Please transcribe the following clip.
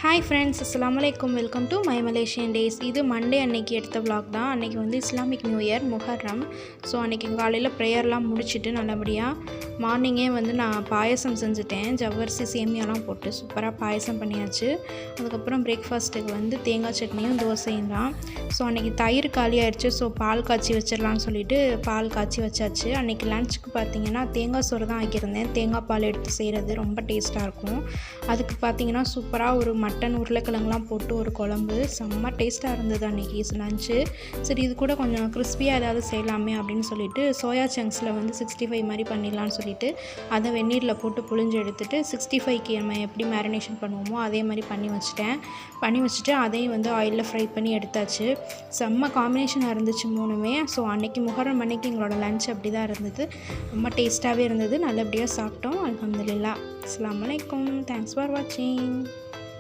Hi friends, அஸ்ஸலாமு அலைக்கும். Welcome to my Malaysian days. இது மண்டே அன்னைக்கு எடுத்த விலாக் தான். அன்றைக்கி வந்து Islamic new year Muharram. So அன்றைக்கி காலையில் ப்ரேயர்லாம் முடிச்சுட்டு நல்லபடியாக மார்னிங்கே வந்து நான் பாயசம் செஞ்சுட்டேன். ஜவ்வரிசி சேமியாலாம் போட்டு சூப்பராக பாயசம் பண்ணியாச்சு. அதுக்கப்புறம் பிரேக்ஃபாஸ்ட்டுக்கு வந்து தேங்காய் சட்னியும் தோசையும் தான். ஸோ அன்றைக்கி தயிர் காலி ஆயிடுச்சு. ஸோ பால் காய்ச்சி வச்சிடலான்னு சொல்லிட்டு பால் காய்ச்சி வச்சாச்சு. அன்றைக்கி லஞ்சுக்கு பார்த்திங்கன்னா தேங்காய் சோறு தான் ஆக்கியிருந்தேன். தேங்காய் பால் எடுத்து செய்கிறது ரொம்ப டேஸ்ட்டாக இருக்கும். அதுக்கு பார்த்திங்கன்னா சூப்பராக ஒரு மட்டன் உருளைக்கிழங்குலாம் போட்டு ஒரு குழம்பு செம்ம டேஸ்ட்டாக இருந்தது அன்றைக்கி லஞ்சு. சரி, இது கூட கொஞ்சம் கிறிஸ்பியாக ஏதாவது செய்யலாமே அப்படின்னு சொல்லிட்டு சோயா சங்க்ஸில் வந்து 65 மாதிரி பண்ணிடலான்னு சொல்லிட்டு அதை வெந்நீரில் போட்டு புழிஞ்சு எடுத்துகிட்டு 65க்கு நம்ம எப்படி மேரினேஷன் பண்ணுவோமோ அதே மாதிரி பண்ணி வச்சுட்டு அதையும் வந்து ஆயிலில் ஃப்ரை பண்ணி எடுத்தாச்சு. செம்ம காம்பினேஷனாக இருந்துச்சு மூணுமே. ஸோ அன்றைக்கி முஹர்ரம் அன்றைக்கி எங்களோட லஞ்ச் அப்படி தான் இருந்தது. ரொம்ப டேஸ்ட்டாகவே இருந்தது. நல்லபடியாக சாப்பிட்டோம். அல்ஹம்துலில்லாஹ். அஸ்ஸலாமு அலைக்கும். தேங்க்ஸ் ஃபார் வாட்சிங்.